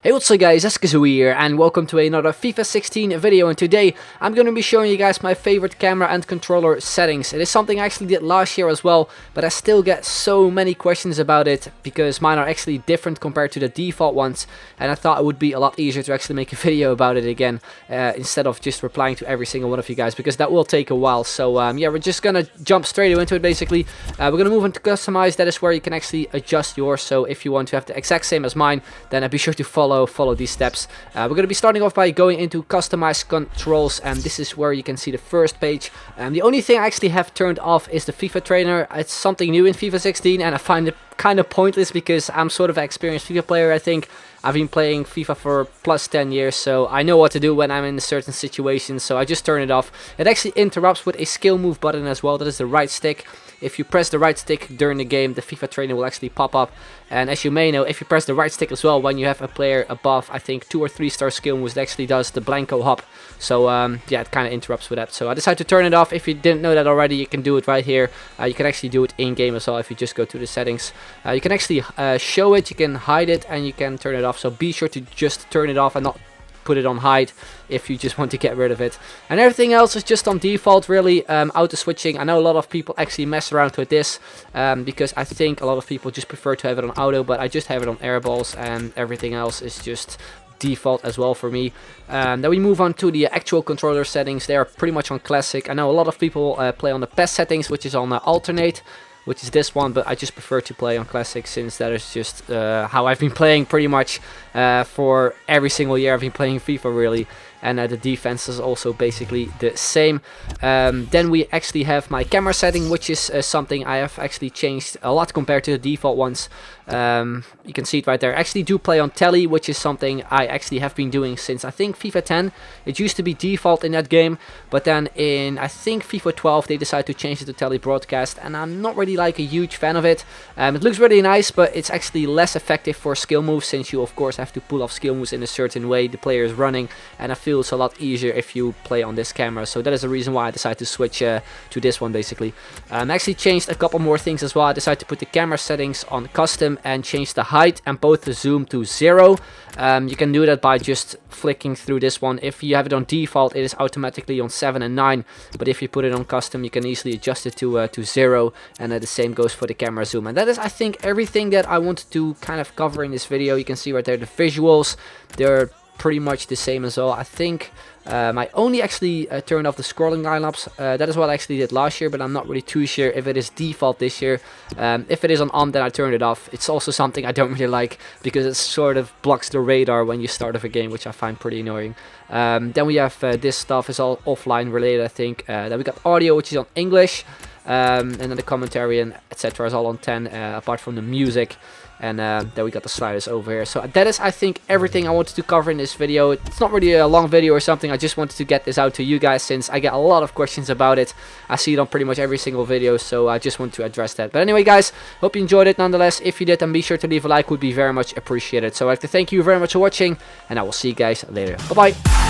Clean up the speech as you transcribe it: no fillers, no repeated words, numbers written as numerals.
Hey, what's up guys, Kazoo here and welcome to another FIFA 16 video, and today I'm going to be showing you guys my favorite camera and controller settings. It is something I actually did last year as well, but I still get so many questions about it because mine are actually different compared to the default ones, and I thought it would be a lot easier to actually make a video about it again instead of just replying to every single one of you guys, because that will take a while. So yeah, we're just gonna jump straight into it basically. We're gonna move into customize. That is where you can actually adjust yours, so if you want to have the exact same as mine, then be sure to follow these steps. We're going to be starting off by going into customize controls, and this is where you can see the first page. The only thing I actually have turned off is the FIFA trainer. It's something new in FIFA 16 and I find it kind of pointless because I'm sort of an experienced FIFA player. I think I've been playing FIFA for plus 10 years, so I know what to do when I'm in a certain situation, so I just turn it off. It actually interrupts with a skill move button as well. That is the right stick. If you press the right stick during the game, the FIFA trainer will actually pop up. And as you may know, if you press the right stick as well when you have a player above, I think 2 or 3 star skill moves, it actually does the blanco hop. So yeah, it kind of interrupts with that. So I decided to turn it off. If you didn't know that already, you can do it right here. You can actually do it in game as well if you just go to the settings. You can actually show it, you can hide it, and you can turn it off. So be sure to just turn it off and not put it on hide if you just want to get rid of it. And everything else is just on default really. Auto switching, I know a lot of people actually mess around with this because I think a lot of people just prefer to have it on auto, but I just have it on airballs, and everything else is just default as well for me. Then we move on to the actual controller settings. They are pretty much on classic. I know a lot of people play on the PES settings, which is on alternate, which is this one, but I just prefer to play on classic since that is just how I've been playing pretty much for every single year I've been playing FIFA really. And the defense is also basically the same. Then we actually have my camera setting, which is something I have actually changed a lot compared to the default ones. You can see it right there. I actually do play on telly, which is something I actually have been doing since I think FIFA 10. It used to be default in that game, but then in I think FIFA 12 they decided to change it to telly broadcast, and I'm not really like a huge fan of it. It looks really nice, but it's actually less effective for skill moves, since you of course have to pull off skill moves in a certain way the player is running, and I feel it's a lot easier if you play on this camera. So that is the reason why I decided to switch to this one basically. I actually changed a couple more things as well. I decided to put the camera settings on custom and change the height and both the zoom to 0. You can do that by just flicking through this one. If you have it on default, it is automatically on 7 and 9, but if you put it on custom, you can easily adjust it to 0, and the same goes for the camera zoom. And that is, I think, everything that I wanted to kind of cover in this video. You can see right there the visuals, they're pretty much the same as well. I think I only actually turned off the scrolling lineups. That is what I actually did last year, but I'm not really too sure if it is default this year. If it is on, then I turned it off. It's also something I don't really like because it sort of blocks the radar when you start off a game, which I find pretty annoying. Then we have this stuff is all offline related, I think. Then we got audio, which is on English, and then the commentary and etc. is all on 10, apart from the music. And then we got the sliders over here. So that is, I think, everything I wanted to cover in this video. It's not really a long video or something. I just wanted to get this out to you guys since I get a lot of questions about it. I see it on pretty much every single video, so I just want to address that. But anyway guys, hope you enjoyed it nonetheless. If you did, then be sure to leave a like, would be very much appreciated. So I'd like to thank you very much for watching, and I will see you guys later. Bye bye.